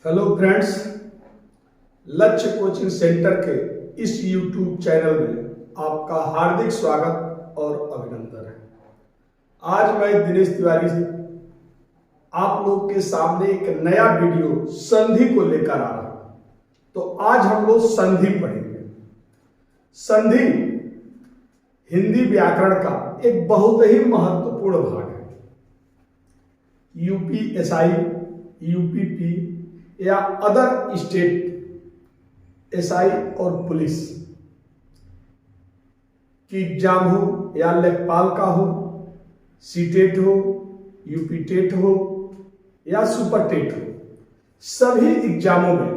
Hello friends, लक्ष्य coaching centre के इस यूट्यूब चैनल में आपका हार्दिक स्वागत और अभिनंदन है। आज मैं दिनेश तिवारी आप लोग के सामने एक नया वीडियो संधि को लेकर आ रहा हूं। तो आज हम लोग संधि पढ़ेंगे। संधि हिंदी व्याकरण का एक बहुत ही महत्वपूर्ण भाग है। यूपीएसआई, यूपीपी या अदर स्टेट एसआई और पुलिस की एग्जाम हो या लेखपाल का हो, सीटेट हो, यूपी टेट हो या सुपर टेट हो, सभी एग्जामों में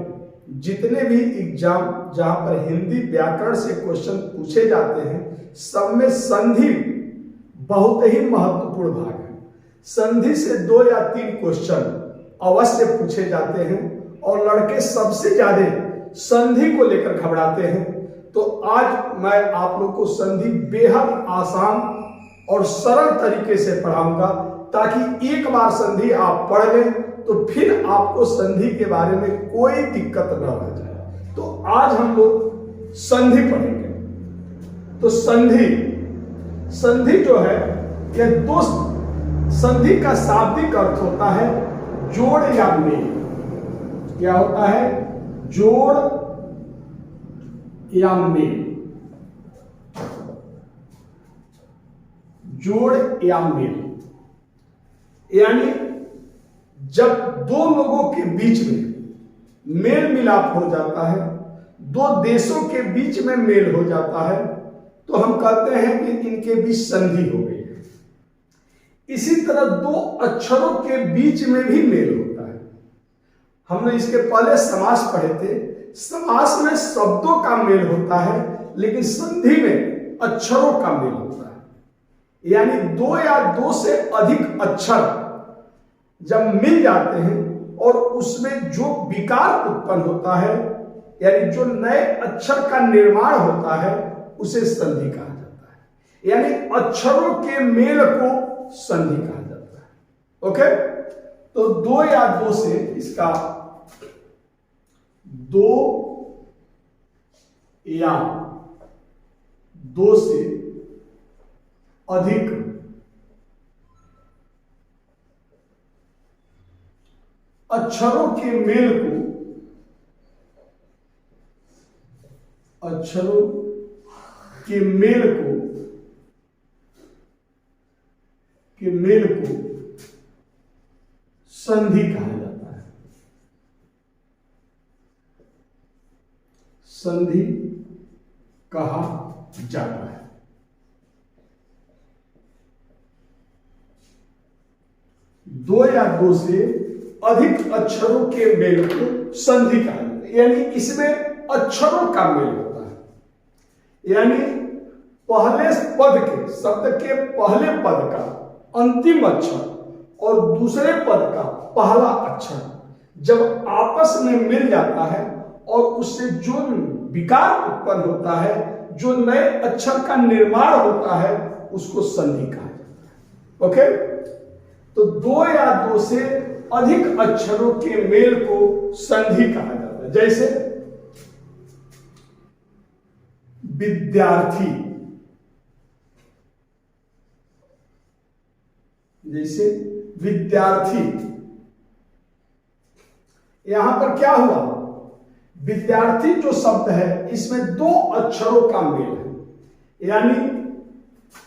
जितने भी एग्जाम जहां पर हिंदी व्याकरण से क्वेश्चन पूछे जाते हैं, सब में संधि बहुत ही महत्वपूर्ण भाग है। संधि से 2 या 3 क्वेश्चन अवश्य पूछे जाते हैं और लड़के सबसे ज्यादा संधि को लेकर घबराते हैं। तो आज मैं आप लोग को संधि बेहद आसान और सरल तरीके से पढ़ाऊंगा, ताकि एक बार संधि आप पढ़ लें तो फिर आपको संधि के बारे में कोई दिक्कत न रह जाए। तो आज हम लोग संधि पढ़ेंगे। तो संधि जो है, यह 2 संधि का शाब्दिक अर्थ होता है जोड़ या मेल। क्या होता है? जोड़ या मेल। जोड़ या मेल यानी जब 2 लोगों के बीच में मेल मिलाप हो जाता है, 2 देशों के बीच में मेल हो जाता है, तो हम कहते हैं कि इनके बीच संधि हो गई है। इसी तरह 2 अक्षरों के बीच में भी मेल होता है। हमने इसके पहले समास पढ़े थे। समास में शब्दों का मेल होता है, लेकिन संधि में अक्षरों का मेल होता है। यानी 2 या 2 से अधिक अक्षर जब मिल जाते हैं और उसमें जो विकार उत्पन्न होता है, यानी जो नए अक्षर का निर्माण होता है, उसे संधि कहा जाता है। यानी अक्षरों के मेल को संधि कहा जाता है। ओके, तो 2 या 2 से इसका 2 या 2 से अधिक अक्षरों के मेल को संधि कहा जाता है। संधि कहा जाता है। दो या 2 से अधिक अक्षरों के मेल को संधि कहा जाता है। यानी इसमें अक्षरों का मेल होता है। यानी पहले पद के, शब्द के पहले पद का अंतिम अक्षर और दूसरे पद का पहला अक्षर जब आपस में मिल जाता है और उससे जो विकार उत्पन्न होता है, जो नए अक्षर का निर्माण होता है, उसको संधि कहा जाता है। ओके, तो 2 या 2 से अधिक अक्षरों के मेल को संधि कहा जाता है। जैसे विद्यार्थी, यहां पर क्या हुआ? विद्यार्थी जो शब्द है, इसमें 2 अक्षरों का मेल है। यानी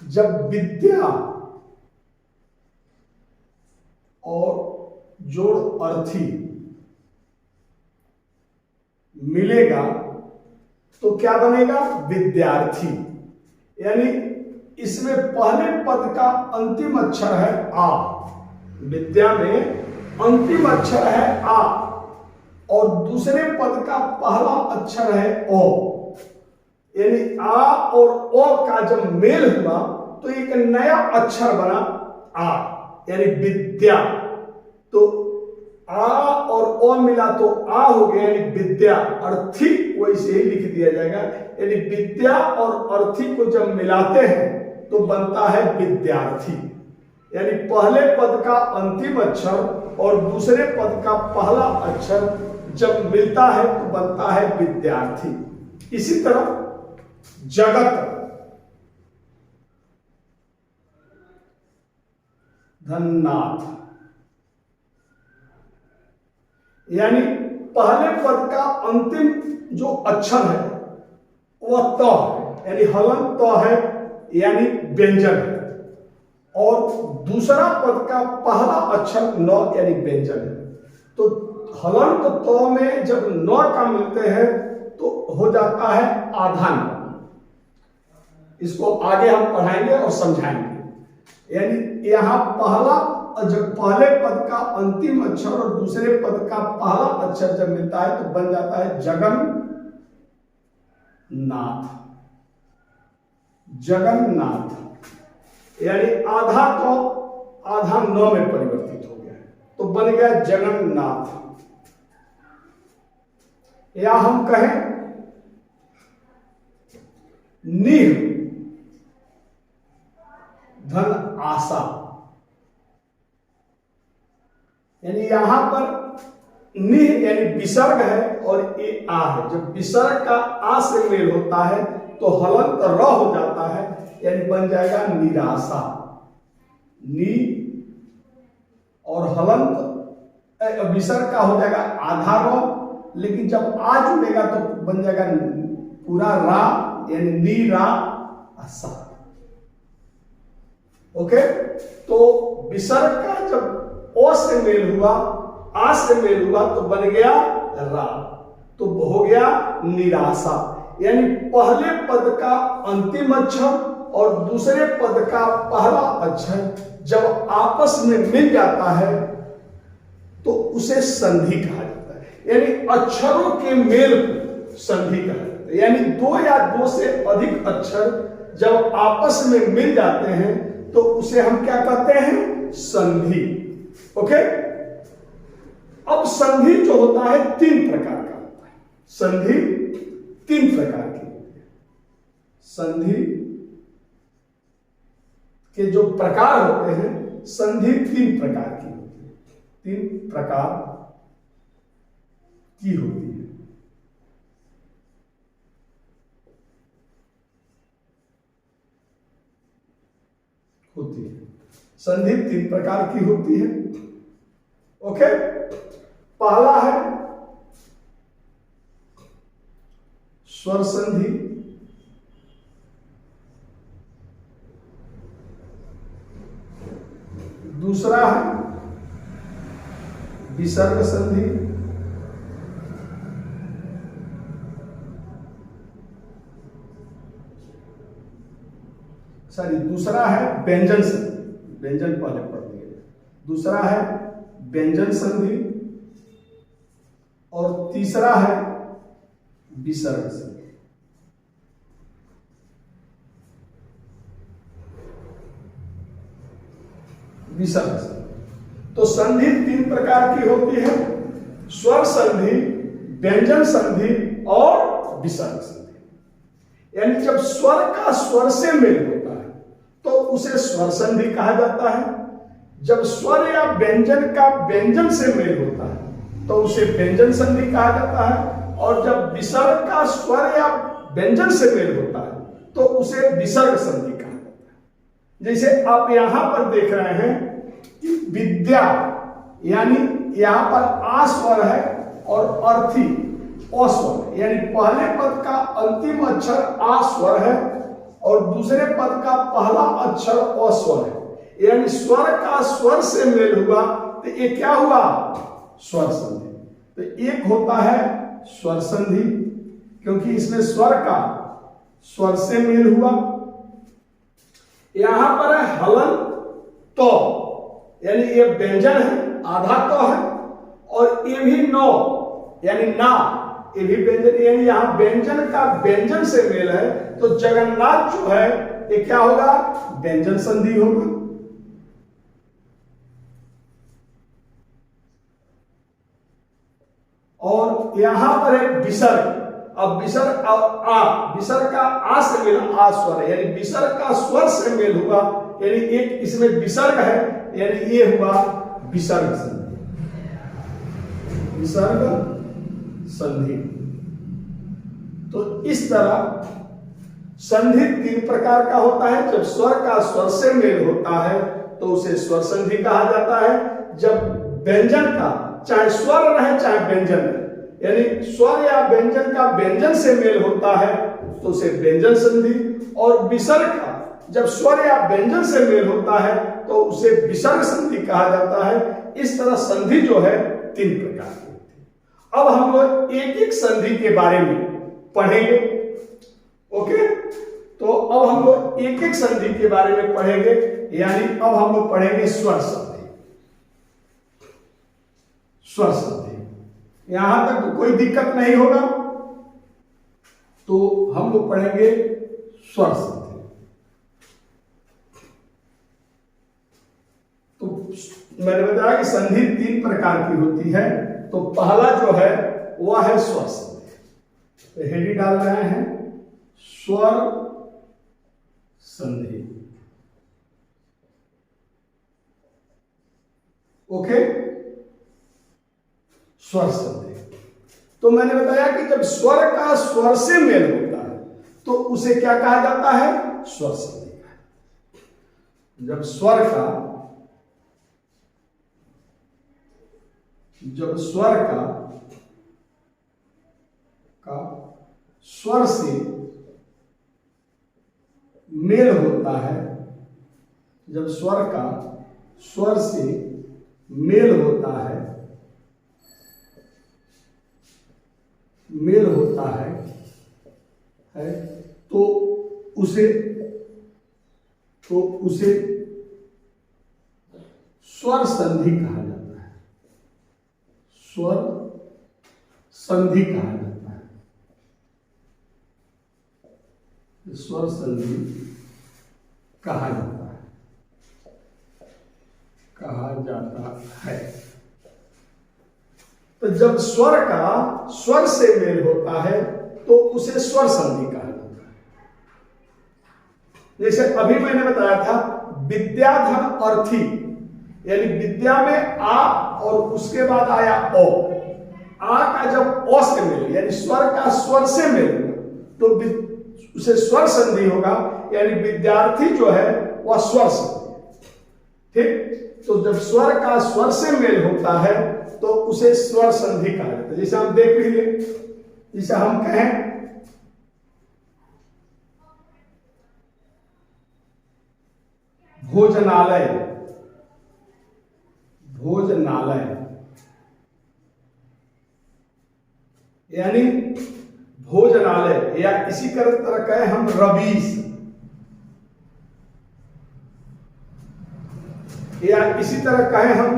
जब विद्या और जोड़ अर्थी मिलेगा तो क्या बनेगा? विद्यार्थी। यानी इसमें पहले पद का अंतिम अक्षर है आ। विद्या में अंतिम अक्षर है आ और दूसरे पद का पहला अक्षर है ओ। यानी आ और ओ का जब मेल हुआ तो एक नया अक्षर बना आ, यानी विद्या। तो आ और ओ मिला तो आ हो गया, यानी विद्या। अर्थी वैसे ही लिख दिया जाएगा। यानी विद्या और अर्थी को जब मिलाते हैं तो बनता है विद्यार्थी। यानी पहले पद का अंतिम अक्षर और दूसरे पद का पहला अक्षर जब मिलता है तो बनता है विद्यार्थी। इसी तरह जगत, धननाथ, यानी पहले पद का अंतिम जो अक्षर है वह त है, यानी हलन त है, यानी व्यंजन है, और दूसरा पद का पहला अक्षर न यानी व्यंजन है। तो हलंत त में जब न का मिलते हैं तो हो जाता है आधा न। इसको आगे हम पढ़ाएंगे और समझाएंगे। यानी यहां जब पहले पद का अंतिम अक्षर और दूसरे पद का पहला अक्षर जब मिलता है तो बन जाता है जगन्नाथ। जगन्नाथ यानी आधा तो आधा न में परिवर्तित हो गया तो बन गया जगन्नाथ। या हम कहें निह, धन आशा, यानी यहां पर निह यानी विसर्ग है और ये आ है। जब विसर्ग का आ से मेल होता है तो हलंत र हो जाता है, यानी बन जाएगा निराशा। नी और हलंत विसर्ग का हो जाएगा आधा र, लेकिन जब आ जुड़ेगा तो बन जाएगा पूरा रा, यानी नीरा आशा। ओके, तो विसर्ग का जब ओ से मेल हुआ, आ से मेल हुआ तो बन गया रा, तो हो गया निराशा। यानी पहले पद का अंतिम अक्षर और दूसरे पद का पहला अक्षर जब आपस में मिल जाता है तो उसे संधि कहा जाता है। यानी अक्षरों के मेल को संधि कहा जाता है। यानी दो या दो से अधिक अक्षर जब आपस में मिल जाते हैं तो उसे हम क्या कहते हैं? संधि। ओके, अब संधि जो होता है तीन प्रकार का होता है। संधि तीन प्रकार की होती है। संधि के जो प्रकार होते हैं, संधि तीन प्रकार की होती है। तीन प्रकार की होती है। संधि तीन प्रकार की होती है। ओके, पहला है स्वर संधि, दूसरा है विसर्ग संधि, दूसरा है व्यंजन संधि। व्यंजन पहले पढ़ लिए। दूसरा है व्यंजन संधि और तीसरा है विसर्ग संधि। विसर्ग संधि। तो संधि तीन प्रकार की होती है, स्वर संधि, व्यंजन संधि और विसर्ग संधि। यानी जब स्वर का स्वर से मेल होता है तो उसे स्वर संधि कहा जाता है। जब स्वर या व्यंजन का व्यंजन से मेल होता है तो उसे व्यंजन संधि कहा जाता है, और जब विसर्ग का स्वर या व्यंजन से मेल होता है तो उसे विसर्ग संधि कहा जाता है। जैसे आप यहां पर देख रहे हैं कि विद्या, यानी यहां पर आ स्वर है और अर्थी ओ स्वर, यानी पहले पद का अंतिम अक्षर आ स्वर है और दूसरे पद का पहला अक्षर ओ स्वर है। यानी स्वर का स्वर से मेल हुआ तो ये क्या हुआ? स्वर संधि। तो एक होता है स्वर संधि, क्योंकि इसमें स्वर का स्वर से मेल हुआ। यहां पर है हलन तो, यानी ये व्यंजन है, आधा तो है, और ये भी नो यानी ना, ये भी व्यंजन, यानी यहां व्यंजन का व्यंजन से मेल है तो जगन्नाथ जो है ये क्या होगा? व्यंजन संधि होगा। और यहां पर है विसर्ग। अब विसर्ग विसर्ग का आ से मेल, आ स्वर है, यानी विसर्ग का स्वर से मेल हुआ, यानी एक इसमें विसर्ग है, यानी ये हुआ विसर्ग संधि। विसर्ग संधि। तो इस तरह संधि 3 प्रकार का होता है। जब स्वर का स्वर से मेल होता है तो उसे स्वर संधि कहा जाता है। जब व्यंजन का, चाहे स्वर रहे चाहे व्यंजन रहे, यानी स्वर या व्यंजन का व्यंजन से मेल होता है तो उसे व्यंजन संधि। और विसर्ग का जब स्वर या व्यंजन से मेल होता है तो उसे विसर्ग संधि कहा जाता है। इस तरह संधि जो है 3 प्रकार की होती है। अब हम लोग एक एक संधि के बारे में पढ़ेंगे। ओके, तो अब हम लोग एक एक संधि के बारे में पढ़ेंगे। यानी अब हम लोग पढ़ेंगे स्वर संधि। स्वर संधि यहां तक तो कोई दिक्कत नहीं होगा। तो हम लोग पढ़ेंगे स्वर संधि। तो मैंने बताया कि संधि 3 प्रकार की होती है। तो पहला जो है वह है स्वर संधि। तो हेडी डाल रहे हैं स्वर संधि। ओके, स्वर संधि। तो मैंने बताया कि जब स्वर का स्वर से मेल होता है तो उसे क्या कहा जाता है? स्वर संधि। जब स्वर का स्वर से मेल होता है, जब स्वर का स्वर से मेल होता है तो उसे स्वर संधि कहा जाता है। स्वर संधि कहा जाता है। स्वर संधि कहा जाता है। तो जब स्वर का स्वर से मेल होता है तो उसे स्वर संधि कहा जाता है। जैसे अभी मैंने बताया था विद्याधन अर्थी, यानी विद्या में आ और उसके बाद आया ओ। आ का जब ओ से मेल, यानी स्वर का स्वर से मेल तो उसे स्वर संधि होगा। यानी विद्यार्थी जो है वह स्वर संधि। ठीक, तो जब स्वर का स्वर से मेल होता है तो उसे स्वर संधि कहा जाता है। जैसे हम देख लीजिए, जैसे हम कहें भोजनालय, यानी भोजनालय, या इसी तरह कहें हम रवीश, या इसी तरह कहें हम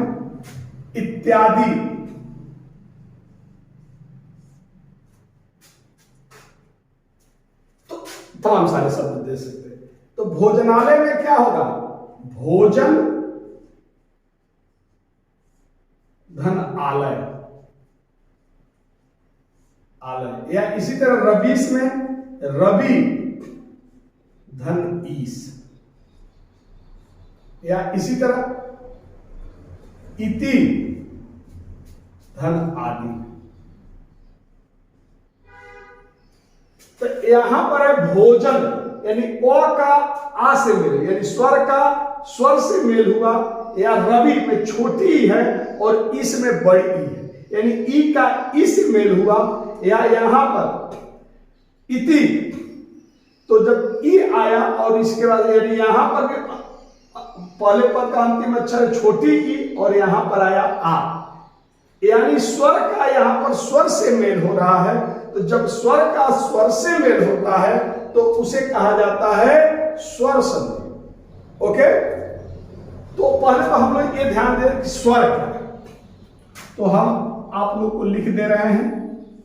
इत्यादि। तो तमाम सारे शब्द दे सकते हैं। तो भोजनालय में क्या होगा? भोजन धन आलय, या इसी तरह रवीश में रवि धन ईस, या इसी तरह इति धन आदि। तो यहां पर है भोजन, यानी ओ का आ से मेल, यानी स्वर का स्वर से मेल हुआ, या रवि में छोटी है और इस में बड़ी है, यानी ई का ई से मेल हुआ, या यहां पर इति। तो जब ई आया और इसके बाद यानी यहां पर पहले पद का अंतिम अक्षर छोटी ई और यहां पर आया आ, यानी स्वर का यहां पर स्वर से मेल हो रहा है। तो जब स्वर का स्वर से मेल होता है तो उसे कहा जाता है स्वर संधि। ओके, तो पहले तो हम लोग ये ध्यान दें कि स्वर क्या है। तो हम आप लोग को लिख दे रहे हैं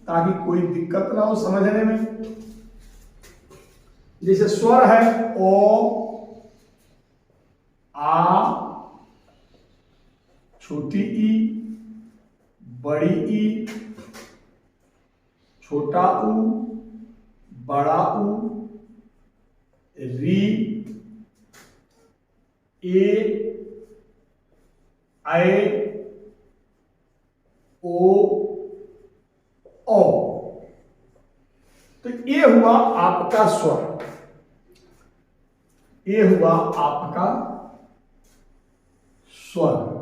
ताकि कोई दिक्कत ना हो समझने में। जैसे स्वर है ओ, आ, छोटी ई, बड़ी ई, छोटा ऊ, बड़ा ऊ, री, ए, ऐ, ओ औ। तो ये हुआ आपका स्वर, ये हुआ आपका स्वर।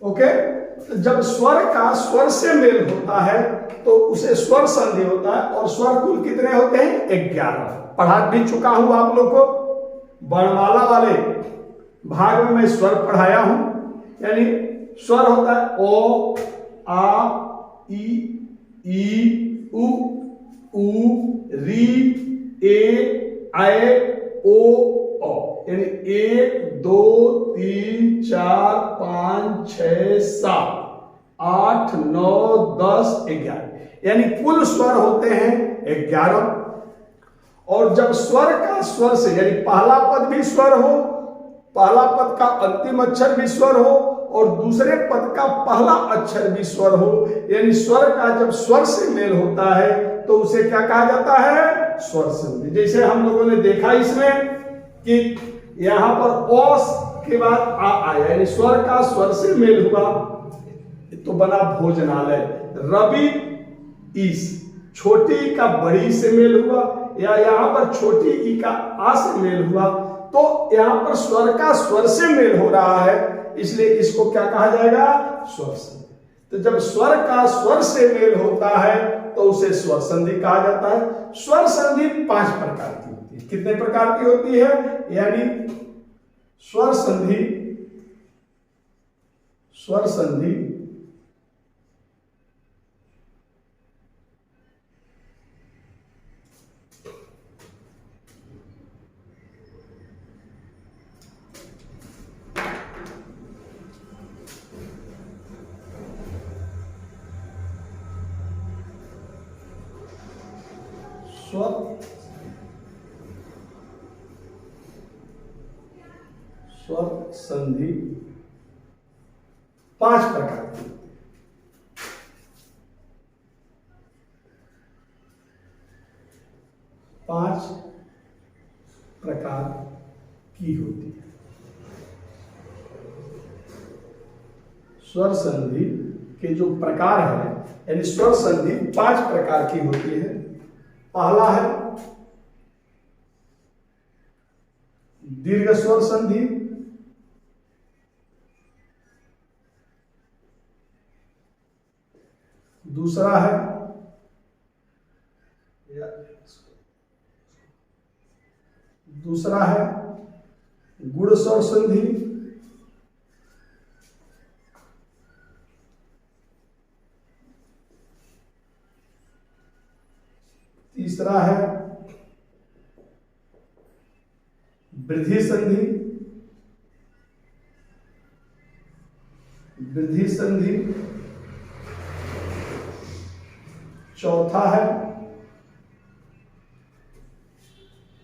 ओके, तो जब स्वर का स्वर से मेल होता है तो उसे स्वर संधि होता है। और स्वर कुल कितने होते हैं? 11। पढ़ा भी चुका हूं आप लोग को, वर्णमाला वाले भाग में मैं स्वर पढ़ाया हूं। यानी स्वर होता है ओ, आ, ई, उ, री, ए, ऐ, ओ, औ। यानी 1 2 3 4 5 6 7 8 9 10 11, यानी कुल स्वर होते हैं 11। और जब स्वर का स्वर से, यानी पहला पद भी स्वर हो, पहला पद का अंतिम अक्षर भी स्वर हो और दूसरे पद का पहला अक्षर भी स्वर हो, यानी स्वर का जब स्वर से मेल होता है तो उसे क्या कहा जाता है? स्वर संधि। जैसे हम लोगों ने देखा इसमें कि यहां पर ओस के बाद आ आया, यानी स्वर का स्वर से मेल हुआ तो बना भोजनालय। रवि ईस, छोटी ई का बड़ी से मेल हुआ, या यहां पर छोटी ई का आ से मेल हुआ, तो यहां पर स्वर का स्वर से मेल हो रहा है, इसलिए इसको क्या कहा जाएगा? स्वर संधि। तो जब स्वर का स्वर से मेल होता है तो उसे स्वर संधि कहा जाता है। स्वर संधि 5 प्रकार की होती है। कितने प्रकार की होती है? यानी स्वर संधि, स्वर संधि स्वर संधि 5 प्रकार की, 5 प्रकार की होती है। स्वर संधि के जो प्रकार है, यानी स्वर संधि 5 प्रकार की होती है। पहला है दीर्घ स्वर संधि, दूसरा है गुण स्वर संधि, तीसरा है वृद्धि संधि, चौथा है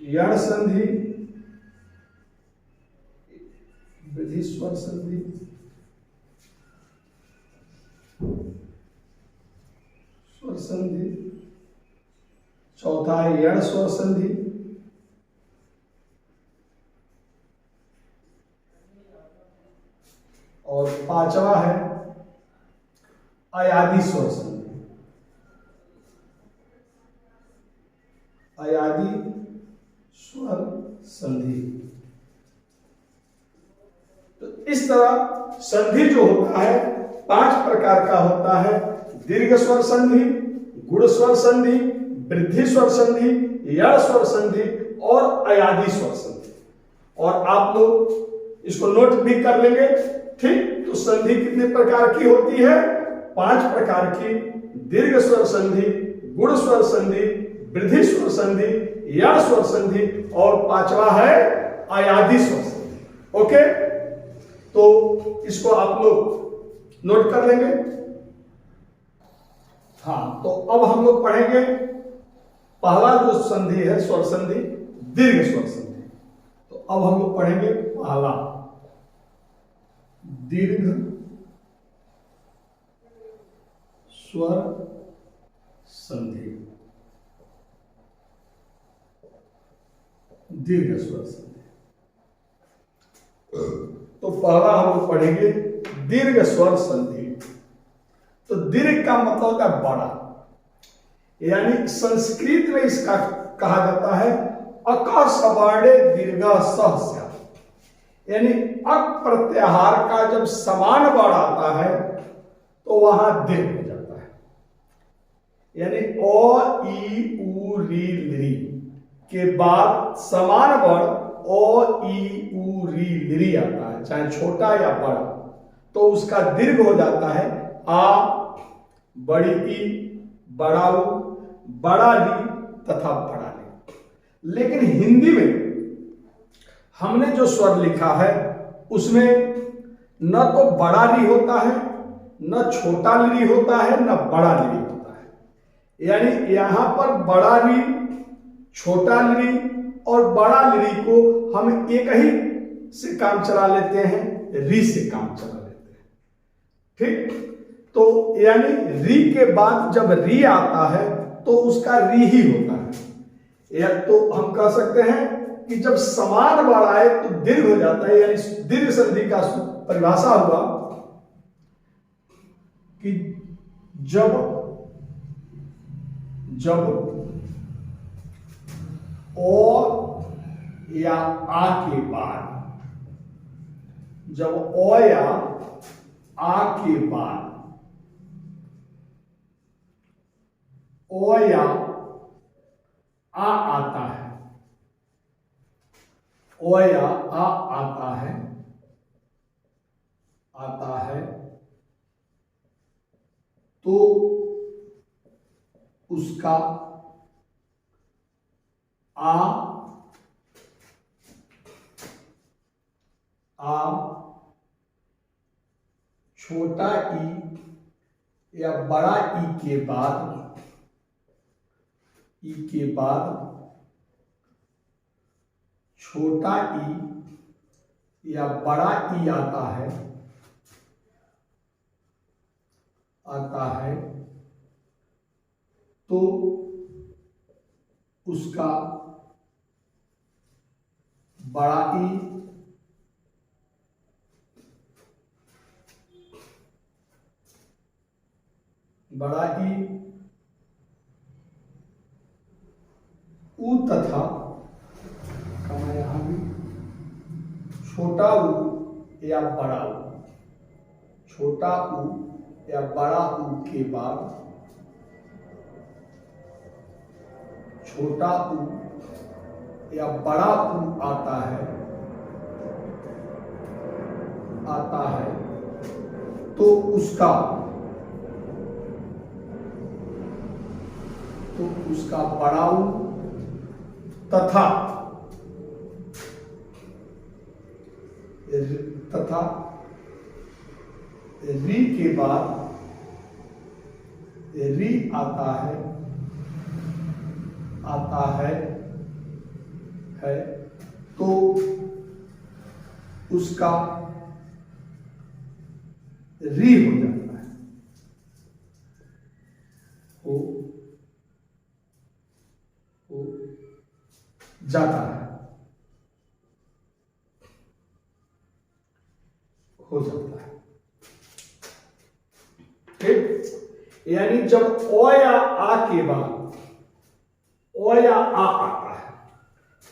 यण संधि, वृद्धि स्वर संधि, स्वर संधि, चौथा है यण स्वर संधि, और पांचवा है अयादि स्वर संधि। अयादि स्वर संधि। तो इस तरह संधि जो होता है 5 प्रकार का होता है। दीर्घ स्वर संधि, गुण स्वर संधि, वृद्धि स्वर संधि, यण स्वर संधि और अयादि स्वर संधि। और आप लोग इसको नोट भी कर लेंगे, ठीक। तो संधि कितने प्रकार की होती है? 5 प्रकार की। दीर्घ स्वर संधि, गुण स्वर संधि, वृद्धि स्वर संधि, यण स्वर संधि और पांचवा है अयादि स्वर संधि। ओके, तो इसको आप लोग नोट कर लेंगे। हाँ, तो अब हम लोग पढ़ेंगे पहला जो संधि है स्वर संधि, दीर्घ स्वर संधि। तो अब हम लोग पढ़ेंगे पहला दीर्घ स्वर संधि। दीर्घ स्वर संधि तो पहला हम लोग पढ़ेंगे दीर्घ स्वर संधि। तो दीर्घ का मतलब होता है बड़ा, यानी संस्कृत में इसका कहा जाता है अक सवर्णे दीर्घ सह, यानी अक प्रत्याहार का जब समान वर्ण आता है तो वहां दीर्घ हो जाता है। यानी ओ ई उ री ली के बाद समान वर्ण ओ ई उ री ली आता है, चाहे छोटा या बड़ा, तो उसका दीर्घ हो जाता है आ, बड़ी ई, बड़ा उ, बड़ा ली तथा बड़ा ली। लेकिन हिंदी में हमने जो स्वर लिखा है उसमें न तो बड़ा ली होता है, न छोटा ली होता है, न बड़ा ली होता है। यानी यहां पर बड़ा ली, छोटा ली और बड़ा ली को हम एक ही से काम चला लेते हैं, री से काम चला लेते हैं। ठीक, तो यानी री के बाद जब री आता है तो उसका री ही होता है। या तो हम कह सकते हैं कि जब समान वर्ण आए तो दीर्घ हो जाता है। यानी दीर्घ संधि का परिभाषा हुआ कि जब ओ या आ के बाद, जब ओ या आ के बाद ओ या आ आता है, ओ या आ आता है तो उसका आ छोटा ई या बड़ा ई के बाद छोटा ई या बड़ा ई आता है तो उसका बड़ा ई उ तथा यहां भी छोटा उ या बड़ा उ, छोटा उ या बड़ा उ के बाद छोटा उ या बड़ा उ आता है तो उसका बड़ा उ तथा री के बाद री आता है तो उसका री हो जाता है, हो जाता है, हो जाता है। ठीक, यानी जब ओ या आ के बाद ओ या आ आता है,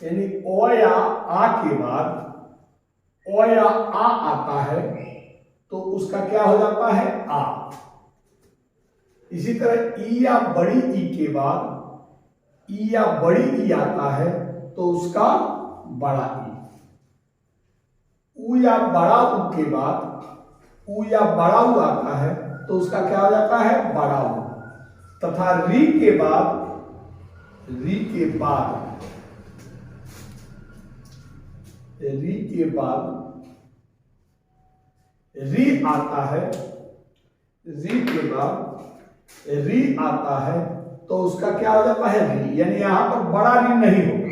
यानी ओ या आ के बाद ओ या आ आता है तो उसका क्या हो जाता है आ। इसी तरह ई या बड़ी ई के बाद ई या बड़ी ई आता है तो उसका बड़ा ई। उ या बड़ा उ के बाद उ या बड़ा उ आता है तो उसका क्या हो जाता है बड़ा उ। तथा री के बाद री आता है, री के बाद री आता है तो उसका क्या हो जाता है री। यानी यहां पर बड़ा री नहीं होगा,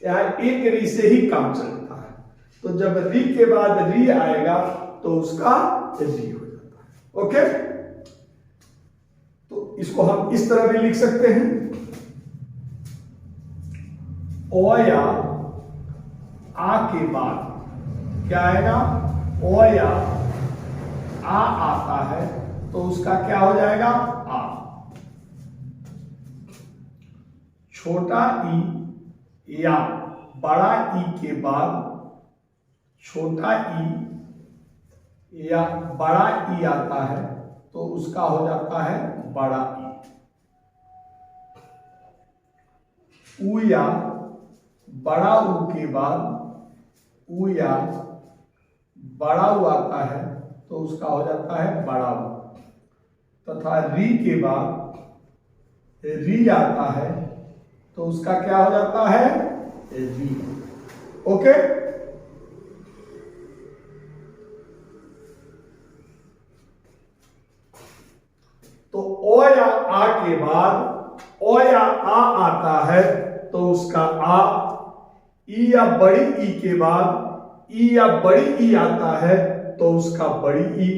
यहां एक री से ही काम चलता है। तो जब री के बाद री आएगा तो उसका री हो जाता है। ओके, तो इसको हम इस तरह भी लिख सकते हैं, ओ या आ के बाद क्या आएगा, ओ या आ आता है तो उसका क्या हो जाएगा, आ। छोटा ई या बड़ा ई के बाद छोटा ई या बड़ा ई आता है तो उसका हो जाता है बड़ा ई। उ या बड़ा ऊ के बाद उ या बड़ा ऊ आता है तो उसका हो जाता है बड़ा ऊ, तथा री के बाद री आता है तो उसका क्या हो जाता है, री। ओके, तो ओ या आ के बाद ओ या आ आता है तो उसका आ। ई या बड़ी ई के बाद ई या बड़ी ई आता है तो उसका बड़ी ई।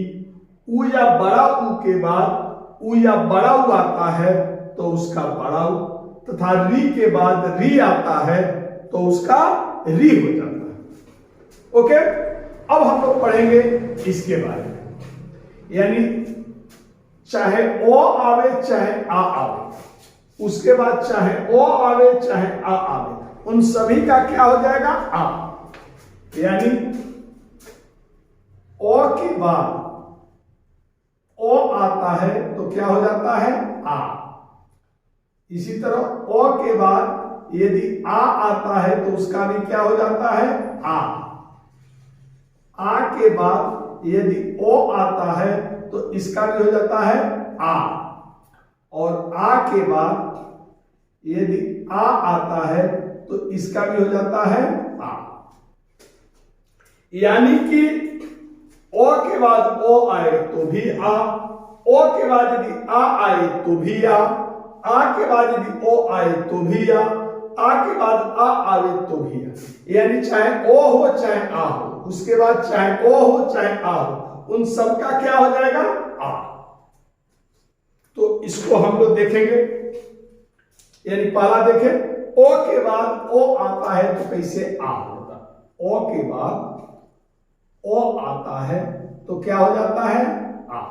उ या बड़ा ऊ के बाद उ या बड़ा ऊ आता है तो उसका बड़ा ऊ, तथा री के बाद री आता है तो उसका री हो जाता है। ओके, अब हम लोग पढ़ेंगे इसके बारे में, यानी चाहे ओ आवे चाहे आ आवे, उसके बाद चाहे ओ आवे चाहे आ आवे, उन सभी का क्या हो जाएगा, आ। यानी ओ के बाद ओ आता है तो क्या हो जाता है, आ। इसी तरह ओ के बाद यदि आ आता है तो उसका भी क्या हो जाता है, आ। आ के बाद यदि ओ आता है तो इसका भी हो जाता है आ, और आ के बाद यदि आ आता है तो इसका भी हो जाता है आ। यानी कि ओ के बाद ओ आए तो भी आ, ओ के बाद यदि आ आए तो भी आ के बाद यदि ओ आए तो भी आ के बाद आ आए तो भी आ। यानी चाहे ओ हो चाहे आ हो, उसके बाद चाहे ओ हो चाहे आ हो, उन सब का क्या हो जाएगा, आ। तो इसको हम लोग देखेंगे, यानी पहला देखें, ओ के बाद ओ आता है तो कैसे आ होगा। ओ के बाद ओ आता है तो क्या हो जाता है, आ।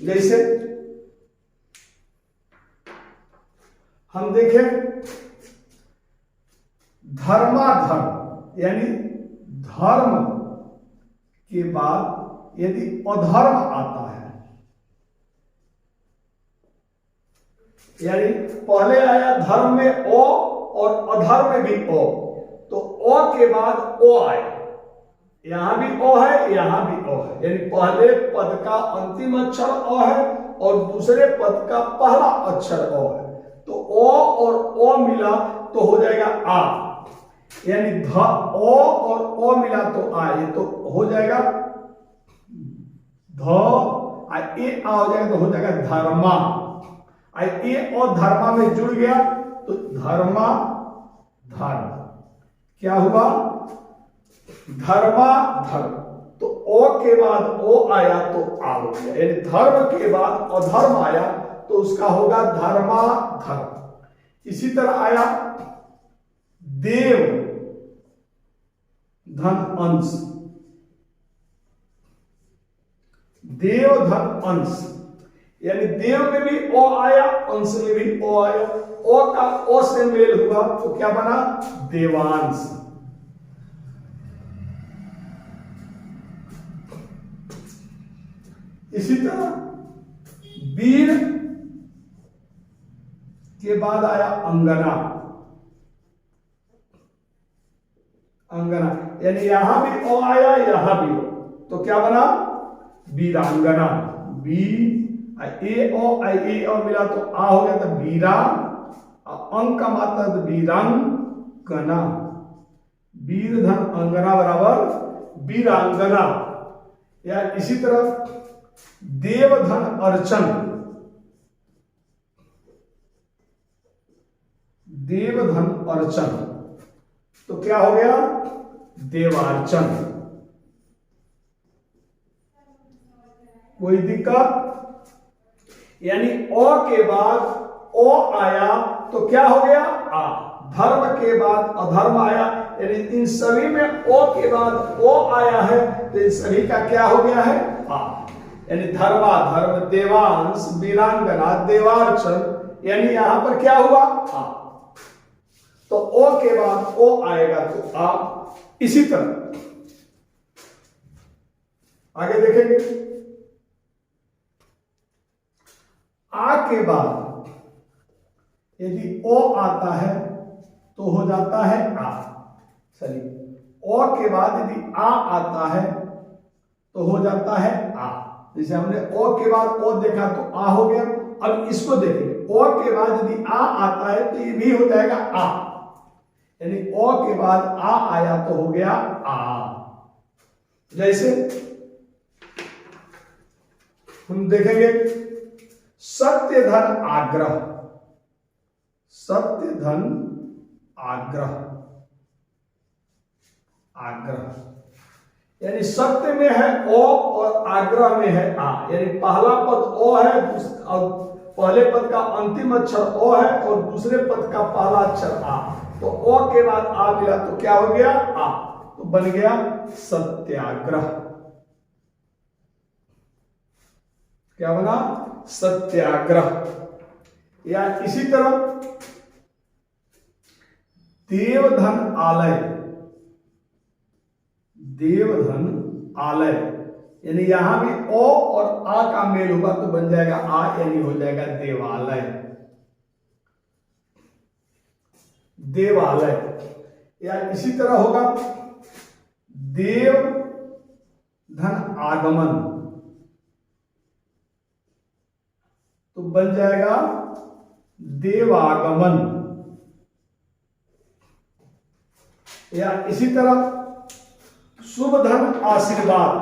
जैसे हम देखें धर्माधर्म, यानी धर्म के बाद यदि अधर्म आता है, यानी पहले आया धर्म में ओ और अधर्म में भी ओ, तो ओ के बाद ओ आए, यहां भी ओ है यहां भी ओ है, यानी पहले पद का अंतिम अक्षर ओ है और दूसरे पद का पहला अक्षर ओ है, तो ओ और ओ मिला तो हो जाएगा आ। यानी ध ओ और ओ मिला तो आ, ये तो हो जाएगा ध, ए आ हो जाएगा तो हो जाएगा धर्मा। ए और धर्मा में जुड़ गया तो धर्मा धर्म, क्या हुआ, धर्मा धर्म। तो ओ के बाद ओ आया तो आ हो गया, यानी धर्म के बाद अधर्म आया तो उसका होगा धर्मा धर्म। इसी तरह आया देव धन अंश, देव धन अंश, यानी देव में भी ओ आया अंश में भी ओ आया, ओ का ओ से मेल हुआ तो क्या बना, देवांश। इसी तरह वीर के बाद आया अंगना, अंगना, यानी यहां भी ओ आया यहां भी ओ, तो क्या बना, वीरांगना। बी ए ओ मिला तो आ हो गया तो वीरा, अंक का मात्रा तो वीरांगना, वीर धन अंगना बराबर वीरांगना। या इसी तरह देवधन अर्चन, देवधन अर्चन तो क्या हो गया, देवार्चन। कोई दिक्कत, यानी ओ के बाद ओ आया तो क्या हो गया, आ, धर्म के बाद अधर्म आया, यानी इन सभी में ओ के बाद ओ आया है, तो इन सभी का क्या हो गया है? आ। यानी धर्माधर्म, देवांश, वीरांगना, देवार्चन, यानी यहां पर क्या हुआ? आ। तो ओ के बाद ओ आएगा तो आ। इसी तरह आगे देखेंगे, आ के बाद यदि ओ आता है तो हो जाता है आ। चलिए, ओ के बाद यदि आ आता है तो हो जाता है आ। जैसे हमने ओ के बाद ओ देखा तो आ हो गया। अब इसको देखें, ओ के बाद यदि आ आता है तो ये भी हो जाएगा आ, यानी ओ के बाद आ आया तो हो गया आ। जैसे हम देखेंगे सत्य धन आग्रह, सत्य धन आग्रह, आग्रह, यानी सत्य में है ओ और आग्रह में है आ। यानी पहला पद ओ है और पहले पद का अंतिम अक्षर ओ है और दूसरे पद का पहला अक्षर आ, तो ओ के बाद आ मिला तो क्या हो गया? आ। तो बन गया सत्याग्रह। क्या बना? सत्याग्रह। या इसी तरह देवधन आलय, देवधन आलय, यानी यहां भी ओ और आ का मेल होगा तो बन जाएगा आ, यानी हो जाएगा देवालय, देवालय। या इसी तरह होगा देव धन आगमन, तो बन जाएगा देवागमन। या इसी तरह शुभ धन आशीर्वाद,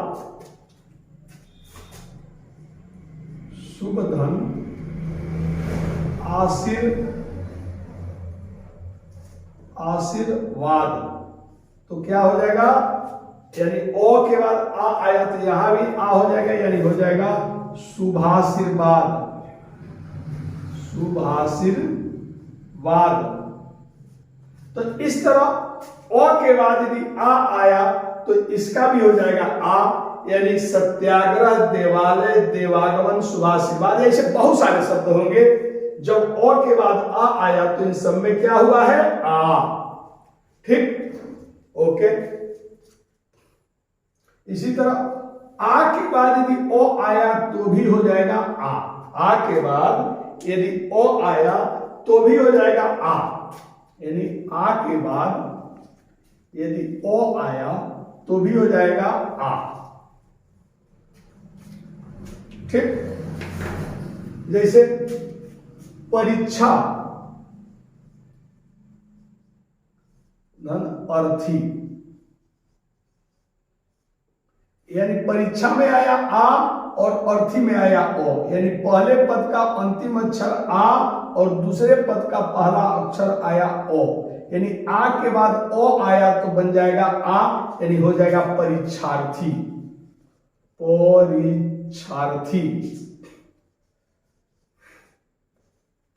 शुभ धन आशीर्वाद, तो क्या हो जाएगा? यानी ओ के बाद आ आया तो यहां भी आ हो जाएगा, यानी हो जाएगा शुभाशीर्वाद, शुभाशीर्वाद। तो इस तरह ओ के बाद यदि आ आया तो इसका भी हो जाएगा आ, यानी सत्याग्रह, देवालय, देवागमन, शुभाशीर्वाद, ऐसे बहुत सारे शब्द होंगे। जब ओ के बाद आ आया तो इन सब में क्या हुआ है? आ। ठीक, ओके। इसी तरह आ के बाद यदि ओ आया तो भी हो जाएगा आ, आ के बाद यदि ओ आया तो भी हो जाएगा आ, यानी आ के बाद यदि ओ आया तो भी हो जाएगा आ। ठीक, जैसे परीक्षा धन अर्थी, यानी परीक्षा में आया आ और अर्थी में आया ओ, यानी पहले पद का अंतिम अक्षर आ और दूसरे पद का पहला अक्षर आया ओ, यानी आ के बाद ओ आया तो बन जाएगा आ, यानी हो जाएगा परीक्षार्थी, परीक्षार्थी,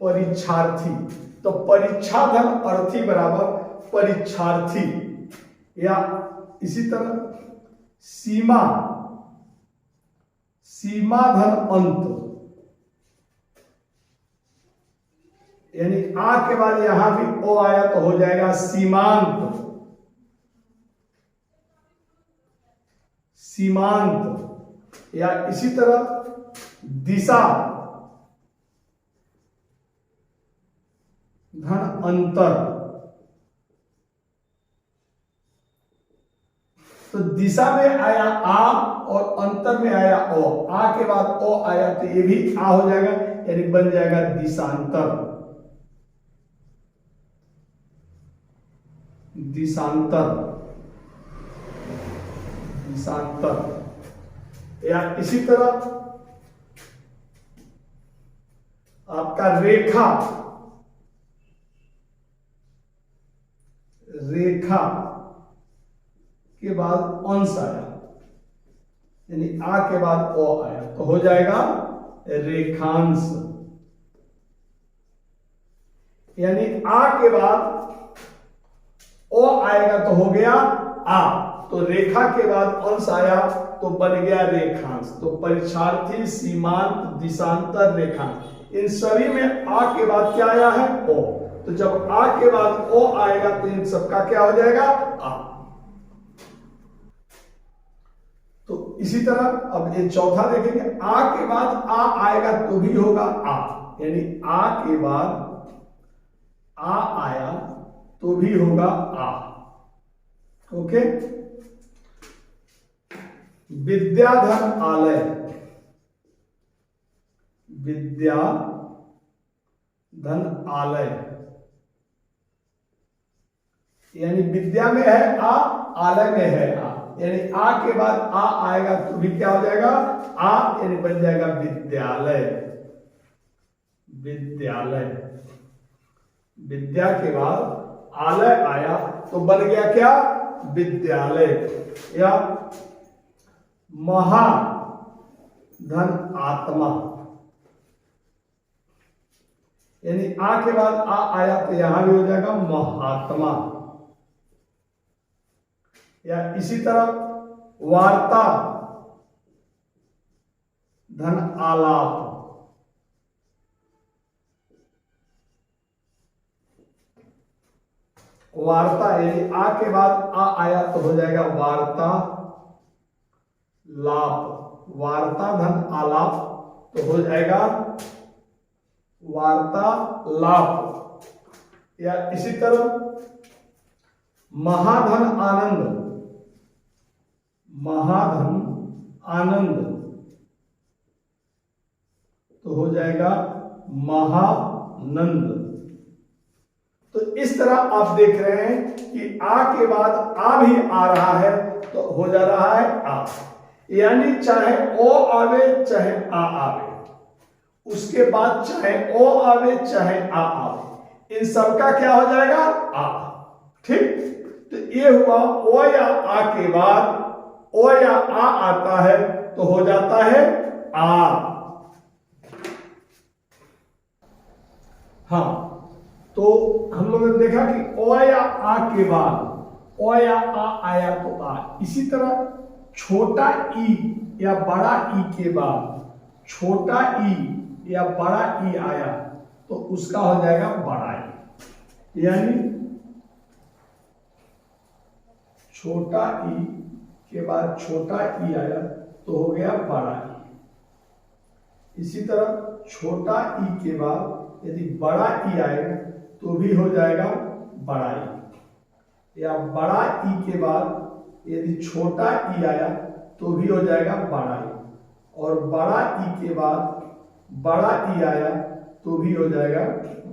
परीक्षार्थी। तो परीक्षा धन अर्थी बराबर परीक्षार्थी। या इसी तरह सीमा, सीमा धन अंत, यानी आ के बाद यहां भी ओ आया तो हो जाएगा सीमांत, सीमांत। या इसी तरह दिशा धन अंतर, तो दिशा में आया आ और अंतर में आया ओ, आ के बाद ओ आया तो ये भी आ हो जाएगा, यानी बन जाएगा दिशांतर, दिशांतर, दिशांतर। या इसी तरह आपका रेखा, रेखा के बाद अंश आया, यानी आ के बाद ओ आया तो हो जाएगा रेखांश, यानी आ के बाद ओ आएगा तो हो गया आ, तो रेखा के बाद अंश आया तो बन गया रेखांश। तो परीक्षार्थी, सीमांत, दिशांतर, रेखांश, इन सभी में आ के बाद क्या आया है? ओ। तो जब आ के बाद ओ आएगा तो इन सबका क्या हो जाएगा? आ। तो इसी तरह अब ये चौथा देखेंगे, आ के बाद आ आएगा तो भी होगा आ, यानी आ के बाद आ आया तो भी होगा आ। ओके। विद्याधन आलय, विद्याधन आलय, यानी विद्या में है आ, आलय में है आ, यानी आ के बाद आ आएगा तो भी क्या हो जाएगा? आ, यानी बन जाएगा विद्यालय। विद्यालय, विद्या के बाद आलय आया तो बन गया क्या? विद्यालय। या महाधन आत्मा, यानी आ के बाद आ आया तो यहां भी हो जाएगा महात्मा। या इसी तरह वार्ता धन आलाप, वार्ता, यानी आ के बाद आ आया तो हो जाएगा वार्ता लाप, वार्ता धन आलाप तो हो जाएगा वार्ता लाप। या इसी तरह महाधन आनंद, महाधन आनंद तो हो जाएगा महानंद। तो इस तरह आप देख रहे हैं कि आ के बाद आ भी आ रहा है तो हो जा रहा है आ, यानी चाहे ओ आवे चाहे आ आवे, उसके बाद चाहे ओ आवे चाहे आ आवे, इन सबका क्या हो जाएगा? आ। ठीक। तो ये हुआ ओ या आ के बाद ओ या आ आता है तो हो जाता है आ। हाँ, तो हम लोगों ने देखा कि ओ या आ के बाद ओ या आ आया तो आ। इसी तरह छोटा ई या बड़ा ई के बाद छोटा ई या बड़ा ई आया तो उसका हो जाएगा बड़ा ई, यानी छोटा ई के बाद छोटा ई आया तो हो गया बड़ा ई। इसी तरह छोटा ई के बाद यदि बड़ा ई आएगा तो भी हो जाएगा बड़ा ई, या बड़ा ई के बाद यदि छोटा ई आया तो भी हो जाएगा बड़ा ई, और बड़ा ई के बाद बड़ा ई आया तो भी हो जाएगा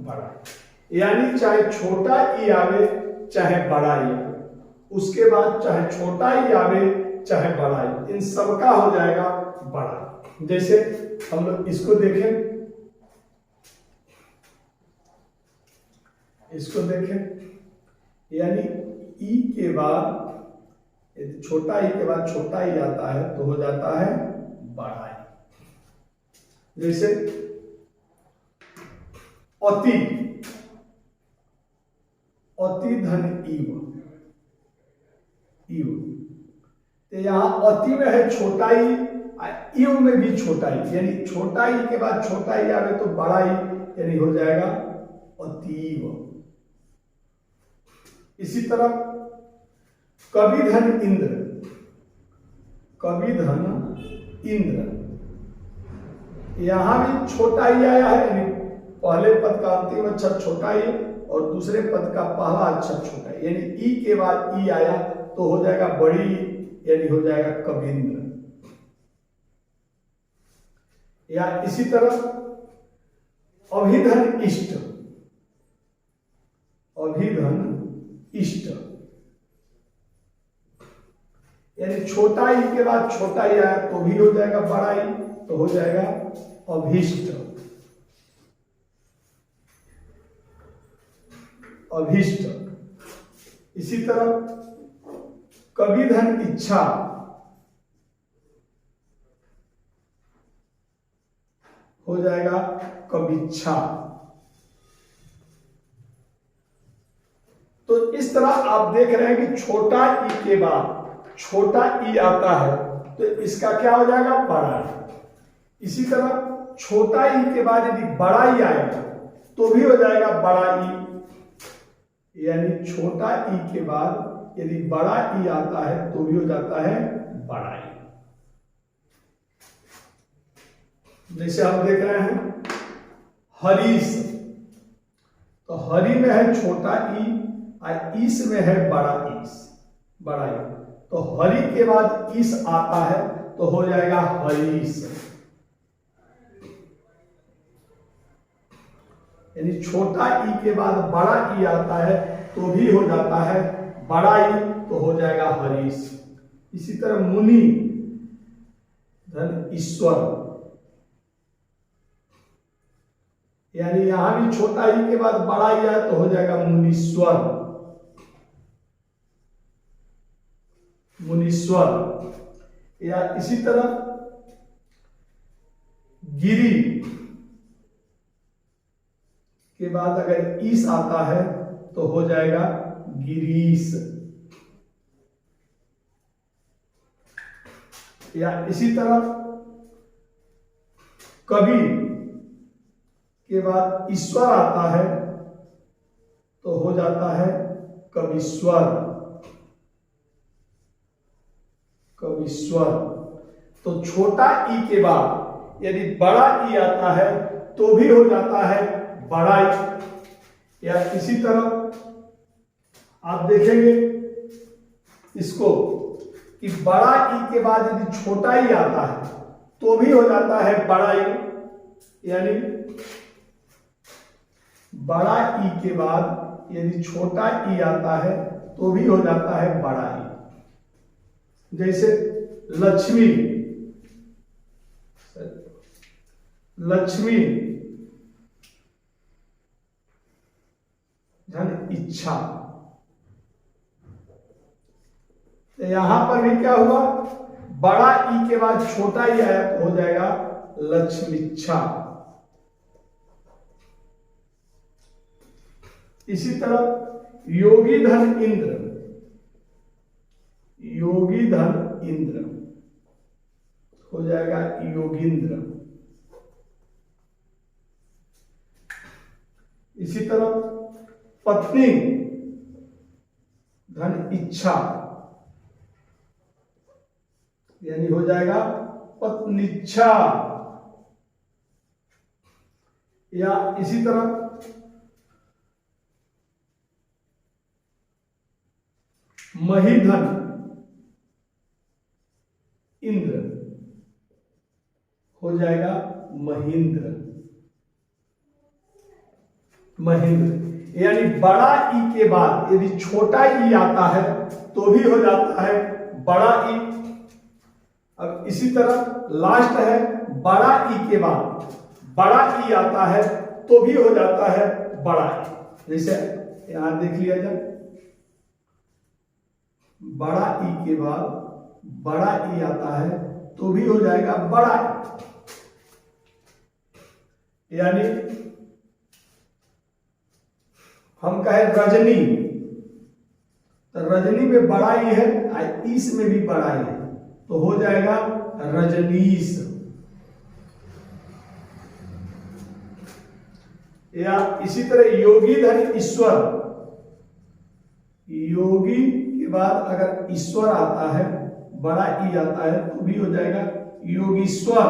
बड़ा ई। यानी चाहे छोटा ई आवे चाहे बड़ा ई आवे, उसके बाद चाहे छोटा ई आवे चाहे बड़ा ई, इन सबका हो जाएगा बड़ा। जैसे हम लोग इसको देखें, इसको देखें, यानी ई के बाद यदि छोटा ई के बाद छोटा ई आता है तो हो जाता है बड़ा ई। जैसे अति, अति धन ईव, ईव, तो यहां अति में है छोटा ई, ईव में भी छोटा ई, यानी छोटा ई के बाद छोटा ई आवे तो बड़ा ई, यानी हो जाएगा अतीव। इसी तरह कविधन इंद्र, कविधन इंद्र, यहां भी छोटा ई आया है, यानी पहले पद का अंतिम अक्षर छोटा ई और दूसरे पद का पहला अक्षर छोटा ई, यानी ई के बाद ई आया तो हो जाएगा बड़ी ई, यानी हो जाएगा कविंद्र। या इसी तरह अभिधन इष्ट, अभिधन इष्ट, यानी छोटा ई के बाद छोटा ई आया तो भी हो जाएगा बड़ा ई, तो हो जाएगा अभिष्ट, अभिष्ट। इसी तरह कविधन इच्छा, हो जाएगा कविच्छा। तो इस तरह आप देख रहे हैं कि छोटा ई के बाद छोटा ई आता है तो इसका क्या हो जाएगा, बड़ा ई। इसी तरह छोटा ई के बाद यदि बड़ा ई आएगा तो भी हो जाएगा बड़ा ई, यानी छोटा ई के बाद यदि बड़ा ई आता है तो भी हो जाता है बड़ा ई। जैसे हम देख रहे हैं हरीश, तो हरी में है छोटा ई और ईस में है बड़ा ईस, बड़ा ई। तो हरी के बाद ईस आता है तो हो जाएगा हरीश, यानी छोटा ई के बाद बड़ा ई आता है तो भी हो जाता है बड़ा ई, तो हो जाएगा हरीश। इसी तरह मुनि धन ईश्वर, यानी यहां भी छोटा ई के बाद बड़ा ई आया तो हो जाएगा मुनीश्वर, मुनीश्वर। या इसी तरह गिरी के बाद अगर ईस आता है तो हो जाएगा गिरीश। या इसी तरह कवि के बाद ईश्वर आता है तो हो जाता है कवीश्वर, कवीश्वर। तो छोटा ई के बाद यदि बड़ा ई आता है तो भी हो जाता है बड़ा ई। या इसी तरह आप देखेंगे इसको कि बड़ा ई के बाद यदि छोटा ई आता है तो भी हो जाता है बड़ा ई, यानी बड़ा ई के बाद यदि छोटा ई आता है तो भी हो जाता है बड़ा ई। जैसे लक्ष्मी, लक्ष्मी धन इच्छा, तो यहां पर भी क्या हुआ, बड़ा ई के बाद छोटा ई आया तो हो जाएगा लक्ष्मीच्छा। इसी तरह योगी धन इंद्र, योगी धन इंद्र हो जाएगा योगींद्र। इसी तरह पत्नी धन इच्छा, यानी हो जाएगा पत्नीच्छा। या इसी तरह महीधन इंद्र हो जाएगा महेंद्र, महेंद्र। यानी बड़ा ई के बाद यदि छोटा ई आता है तो भी हो जाता है बड़ा ई। अब इसी तरह लास्ट है बड़ा ई के बाद बड़ा ई आता है तो भी हो जाता है बड़ा ई। जैसे यहां देख लिया जाए, बड़ा ई के बाद बड़ा ई आता है तो भी हो जाएगा बड़ा ई। यानी हम कहें रजनी, तो रजनी में बड़ा ई है और ईस में भी बड़ा ई है तो हो जाएगा रजनीश। या इसी तरह योगी धन ईश्वर, योगी के बाद अगर ईश्वर आता है बड़ा ई आता है तो भी हो जाएगा योगीश्वर।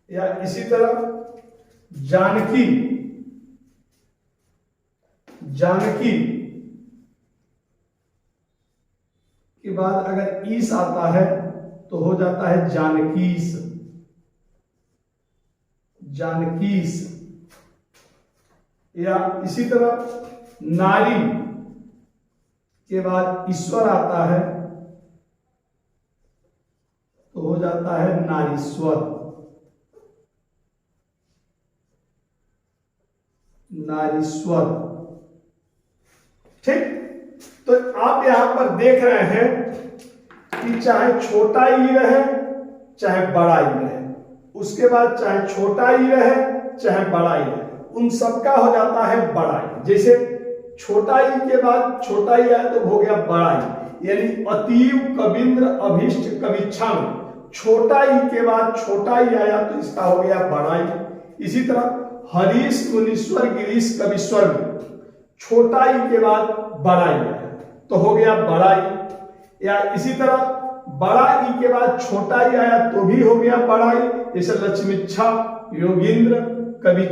या इसी तरह जानकी, जानकी के बाद अगर ईस आता है तो हो जाता है जानकीस, जानकीस। या इसी तरह नारी के बाद ईश्वर आता है तो हो जाता है नारीश्वर, नारीश्वर। ठीक, तो आप यहां पर देख रहे हैं कि चाहे छोटा ई रहे चाहे बड़ा ई रहे, उसके बाद चाहे छोटा ई रहे चाहे बड़ा ई रहे, उन सबका हो जाता है बड़ा ई। जैसे छोटा ई के बाद छोटा ई आया तो हो गया बड़ा ई, यानी अतीव, कविंद्र, अभिष्ट, कविच्छाम। छोटा ई के बाद छोटा ई आया तो इसका हो गया बड़ा ई। इसी तरह हरीश, मुनीश्वर, गिरीश, कविश्वर में छोटा ई के बाद बड़ा ई आया तो हो गया बड़ा ई। या इसी तरह बड़ा ई के बाद छोटा ई आया तो भी हो गया बड़ा ई। जैसे लक्ष्मीच्छा, योगींद्र, कवि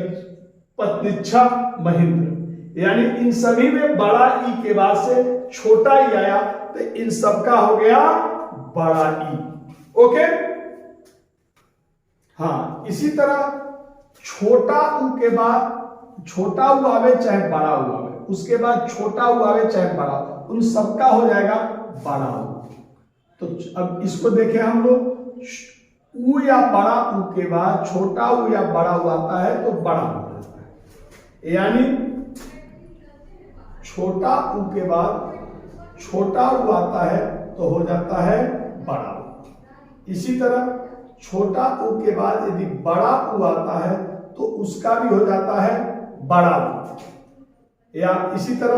पत्नीच्छा, महेंद्र, यानी इन सभी में बड़ा ई के बाद से छोटा ई आया तो इन सबका हो गया बड़ा ई। ओके, हाँ, इसी तरह छोटा उ के बाद छोटा उ आवे चाहे बड़ा उ आवे, उसके बाद छोटा उ आवे चाहे बड़ा, उन सबका हो जाएगा बड़ा उ। तो अब इसको देखें हम लोग, उ या बड़ा उ के बाद छोटा उ या बड़ा उ आता है तो बड़ा हो जाता है, यानी छोटा उ के बाद छोटा उ आता है तो हो जाता है बड़ा उ। इसी तरह छोटा उ के बाद यदि बड़ा उ आता है तो उसका भी हो जाता है बड़ा उ। या इसी तरह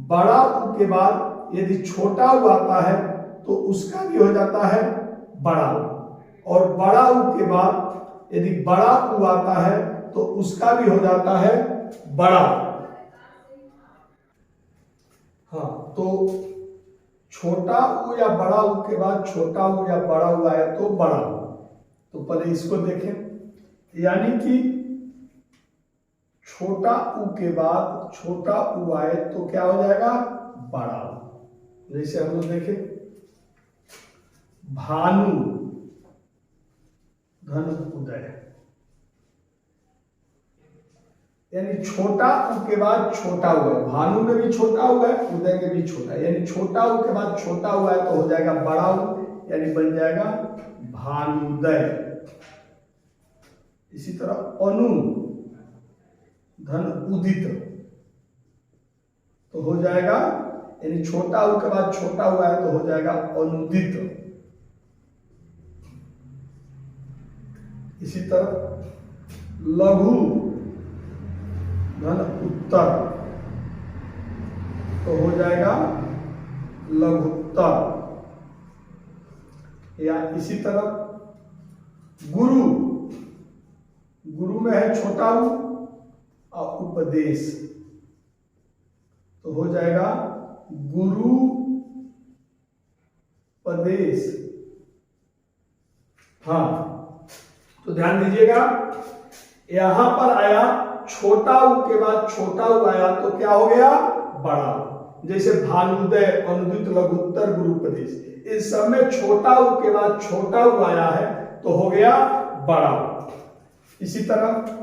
बड़ा उ के बाद यदि छोटा उ आता है तो उसका भी हो जाता है बड़ा उ। और बड़ा उ के बाद यदि बड़ा उ आता है तो उसका भी हो जाता है बड़ा उ। हाँ, तो छोटा उ या बड़ा उ के बाद छोटा उ या बड़ा उ आया तो बड़ा उ। तो पहले इसको देखें, यानी कि छोटा उ के बाद छोटा उ आए तो क्या हो जाएगा बड़ा उ। जैसे हम लोग देखें, भानु, धन, उदय, यानी छोटा उ के बाद छोटा उ है, भानु में भी छोटा उ है, उदय में भी छोटा, यानी छोटा उ के बाद छोटा उ है तो हो जाएगा बड़ा उ, यानी बन जाएगा भानुदय। इसी तरह अनु, धन, उदित, तो हो जाएगा, यानी छोटा उ के बाद छोटा उ है तो हो जाएगा अनुदित। इसी तरह लघु, धन, उत्तर, तो हो जाएगा लघुत्तर। या इसी तरह गुरु, गुरु में है छोटा उ और उपदेश, तो हो जाएगा गुरु उपदेश। हाँ, तो ध्यान दीजिएगा, यहां पर आया छोटा उ के बाद छोटा उ आया तो क्या हो गया बड़ा उ। जैसे भानुदय, अनुदित, लघुत्तर, गुरुपदेश, इन सब में छोटा उ के बाद छोटा उ आया है तो हो गया बड़ा उ। इसी तरह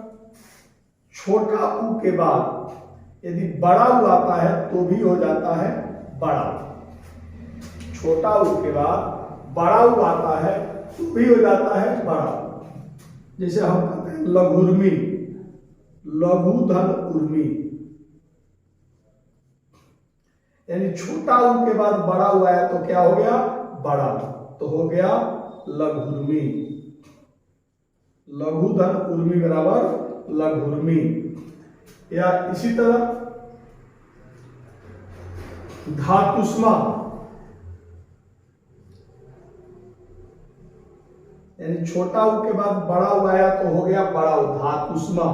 छोटा उ के बाद यदि बड़ा उ आता है तो भी हो जाता है बड़ा उ। छोटा उ के बाद बड़ा उ आता है तो भी हो जाता है बड़ा उ। जैसे हम कहते हैं लघुर्मी, लघु, धन, उर्मी, यानी छोटा उ के बाद बड़ा उ आया तो क्या हो गया बड़ा उ, तो हो गया लघुर्मी। लघु, धन, उर्मी बराबर लघुर्मी। या इसी तरह धातुष्मा, यानी छोटा उ के बाद बड़ा उ आया तो हो गया बड़ा उ, धातुष्मा।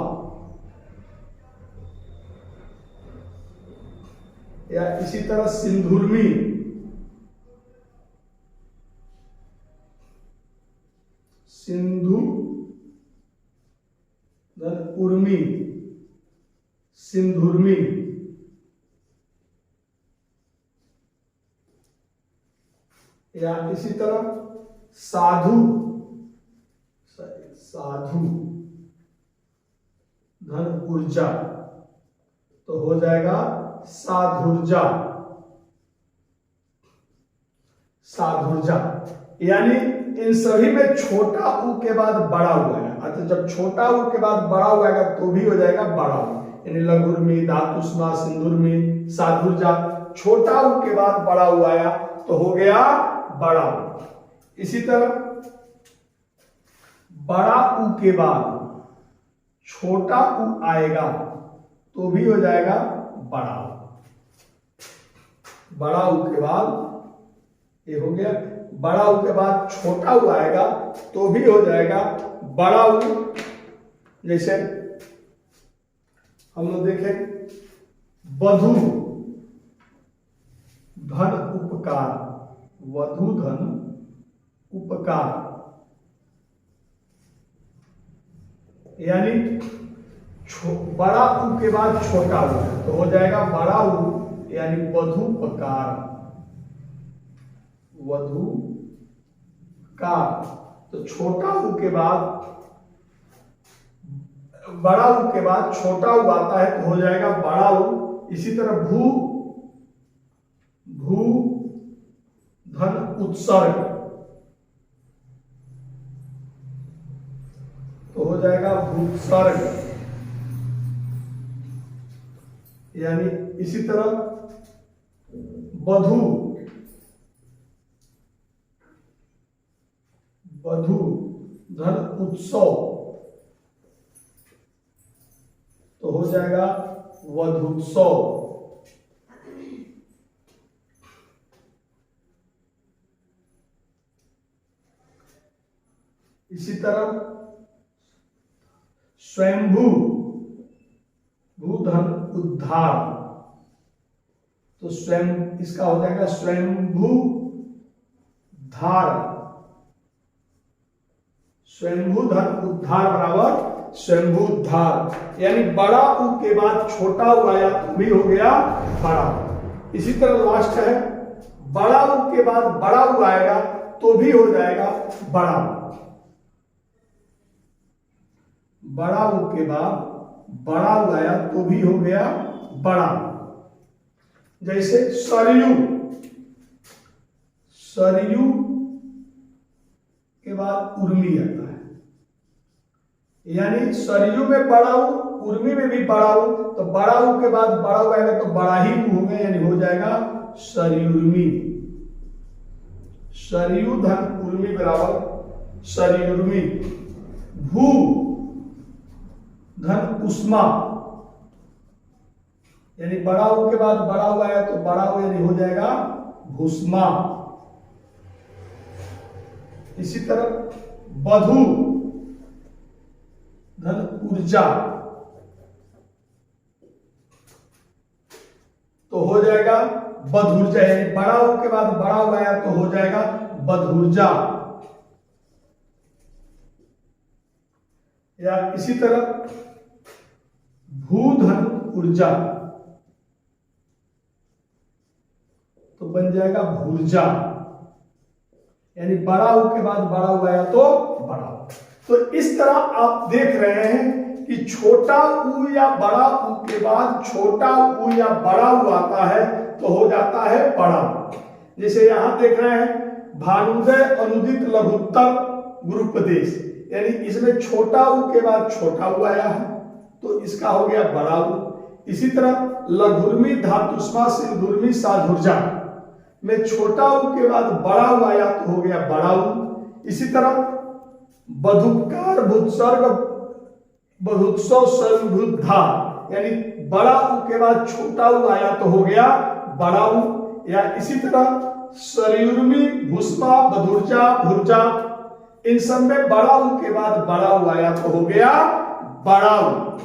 या इसी तरह सिंधुर्मी, सिंधु, धन, उर्मी, सिंधुर्मी। या इसी तरह साधु, साधु, धन, ऊर्जा, तो हो जाएगा साधुर्जा, साधुर्जा। यानी इन सभी में छोटा उ के बाद बड़ा उ है, अतः जब छोटा उ के बाद बड़ा उ आएगा तो भी हो जाएगा बड़ा उ, यानी लघुर्मी, धातुष्मा, सिंधुर्मी, साधुर्जा। छोटा उ के बाद बड़ा उ आया तो हो गया बड़ा उ। इसी तरह बड़ा उ के बाद छोटा उ आएगा तो भी हो जाएगा बड़ा उ। बड़ा उ के बाद ये हो गया, बड़ा उ के बाद छोटा उ आएगा तो भी हो जाएगा बड़ा उ। जैसे हम लोग देखें वधु धन उपकार, वधु धन उपकार, यानी बड़ा उ के बाद छोटा उ तो हो जाएगा बड़ा उ, यानी वधूपकार, वधूकार। तो छोटा उ के बाद बड़ा उ के बाद छोटा उ आता है तो हो जाएगा बड़ा उ। इसी तरह भू भू धन उत्सर्ग तो हो जाएगा भूसर्ग, यानी इसी तरह वधु वधु धन उत्सव तो हो जाएगा वधुत्सव। इसी तरह स्वयंभू भूधन उद्धार तो स्वयं इसका हो जाएगा स्वयंभू धार, स्वयंभू धन उद्धार बराबर स्वयंभू उद्धार, यानी बड़ा उ के बाद छोटा उ आया तो भी हो गया बड़ा। इसी तरह लास्ट है बड़ा उ के बाद बड़ा उ आएगा तो भी हो जाएगा बड़ा। बड़ा उ के बाद बड़ा उ आया तो भी हो गया बड़ा। जैसे सरयू, सरयू के बाद उर्मी आता है, यानी सरयू में बड़ा उ, उर्मी में भी बड़ा उ, तो बड़ा उ के बाद बड़ा उ आएगा तो बड़ा ही उ हो गया, यानी हो जाएगा सरयुर्मी। सरयू धन उर्मी बराबर सरयुर्मी। भू धन उष्मा, यानी बड़ा उ के बाद बड़ा उ आया तो बड़ा उ यानी हो जाएगा भूष्मा। इसी तरह वधु धन ऊर्जा तो हो जाएगा बधूर्जा, यानी बड़ा उ के बाद बड़ा उ आया तो हो जाएगा बधूर्जा। या इसी तरह भूधन ऊर्जा तो बन जाएगा भूर्जा, यानी बड़ा उ के बाद बड़ा उ आया तो बड़ा उ। तो इस तरह आप देख रहे हैं कि छोटा उ या बड़ा उ के बाद छोटा उ या बड़ा उ आता है तो हो जाता है बड़ा। जैसे यहां देख रहे हैं भानुदय अनुदित लघुत्तर गुरुपदेश, यानी इसमें छोटा उ के बाद छोटा उ आया है तो इसका हो गया बड़ा उ। इसी तरह लघुर्मी धातुष्मा सिंधुर्मी साधुर्जा में छोटा उ के बाद बड़ा उ आया तो हो गया बड़ा उ। इसी तरह बधुपकार भूत्सर्ग बधुत्सव सर्वबुद्धा, यानी बड़ा उ के बाद छोटा उ आया तो हो गया बड़ा उ। या इसी तरह सरयुर्मी भूष्मा बधुर्जा भुर्जा, इन सब में बड़ा उ के बाद बड़ा उ आया तो हो गया बड़ा उ,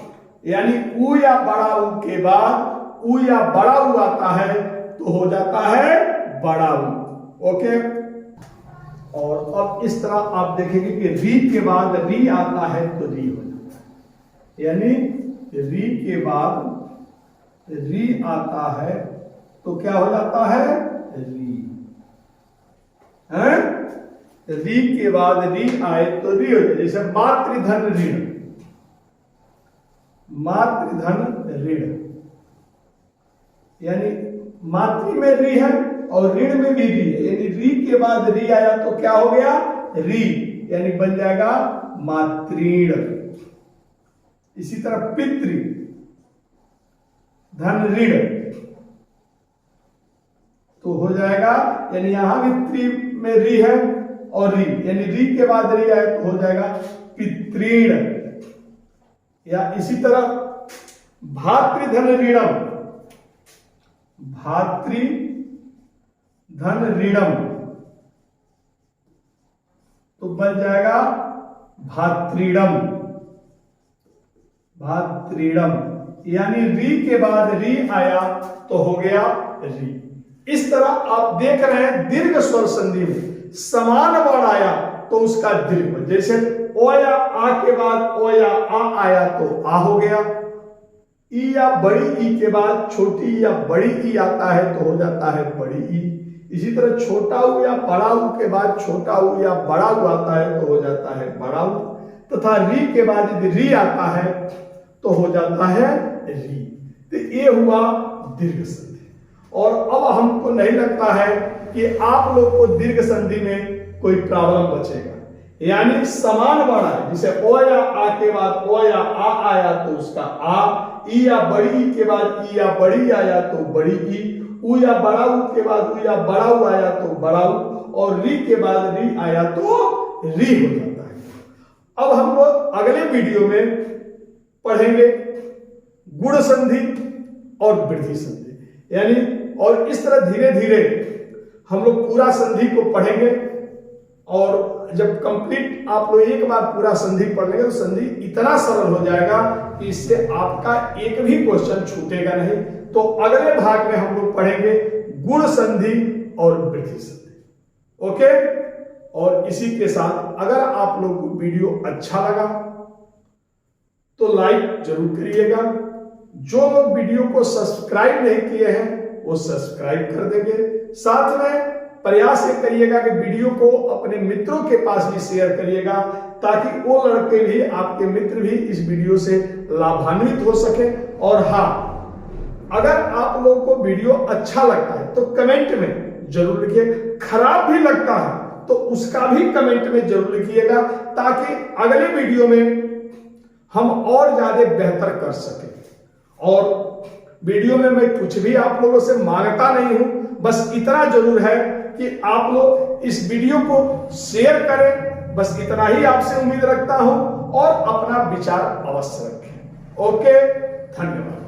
यानी उ या बड़ा उ के बाद उ या बड़ा उ आता है तो हो जाता है बड़ा उ। ओके, और अब इस तरह आप देखेंगे कि री के बाद री आता है तो री हो जाता है, यानी री के बाद री आता है तो क्या हो जाता है री है। री के बाद री आए तो री हो जाए। जैसे मातृधन ऋण, मातृधन ऋण, यानी मातृ में री है और ऋण में भी री है, यानी री के बाद री आया तो क्या हो गया री, यानी बन जाएगा मातृण। इसी तरह पितृ धन ऋण तो हो जाएगा, यानी यहां भी त्रि में री है और री, यानी री के बाद री आए तो हो जाएगा पितृण। या इसी तरह भातृधन ऋणम, भातृधन ऋणम तो बन जाएगा भातृणम, भातृणम, यानी री के बाद री आया तो हो गया री। इस तरह आप देख रहे हैं दीर्घ स्वर संधि में समान वर्ण आया तो उसका दीर्घ, जैसे ओ या आ के बाद ओ या आ आया तो आ हो गया, ई या बड़ी ई के बाद छोटी ई या बड़ी ई आता है तो हो जाता है बड़ी ई। इसी तरह छोटा ऊ या बड़ा ऊ के बाद छोटा ऊ या बड़ा ऊ आता है तो हो जाता है बड़ा ऊ, तथा री के बाद यदि री आता है तो हो जाता है री। तो ये हुआ दीर्घ संधि। और अब हमको नहीं लगता है कि आप लोग को दीर्घ संधि में कोई प्रॉब्लम बचेगा, यानी समान वर्ण है, जैसे ओ या आ के बाद ओ या आ आया तो उसका आ, ई या बड़ी ई के बाद ई या बड़ी आया तो बड़ी ई, ऊ या बड़ा ऊ के बाद ऊ या बड़ा ऊ आया तो बड़ा ऊ, और री के बाद री आया तो री हो जाता है। अब हम लोग अगले वीडियो में पढ़ेंगे गुण संधि और वृद्धि संधि, यानी और इस तरह धीरे धीरे हम लोग पूरा संधि को पढ़ेंगे। और जब कंप्लीट आप लोग एक बार पूरा संधि पढ़ लेंगे तो संधि इतना सरल हो जाएगा कि इससे आपका एक भी क्वेश्चन छूटेगा नहीं। तो अगले भाग में हम लोग पढ़ेंगे गुण संधि और वृद्धि संधि। ओके, और इसी के साथ अगर आप लोग को वीडियो अच्छा लगा तो लाइक जरूर करिएगा। जो लोग वीडियो को सब्सक्राइब नहीं किए हैं वो सब्सक्राइब कर देंगे। साथ में प्रयास ये करिएगा कि वीडियो को अपने मित्रों के पास भी शेयर करिएगा, ताकि वो लड़के भी, आपके मित्र भी इस वीडियो से लाभान्वित हो सके। और हाँ, अगर आप लोगों को वीडियो अच्छा लगता है तो कमेंट में जरूर लिखिए, खराब भी लगता है तो उसका भी कमेंट में जरूर लिखिएगा, ताकि अगले वीडियो में हम और ज्यादा बेहतर कर सकें। और वीडियो में मैं कुछ भी आप लोगों से मांगता नहीं हूं, बस इतना जरूर है कि आप लोग इस वीडियो को शेयर करें, बस इतना ही आपसे उम्मीद रखता हूं, और अपना विचार अवश्य रखें। ओके, धन्यवाद।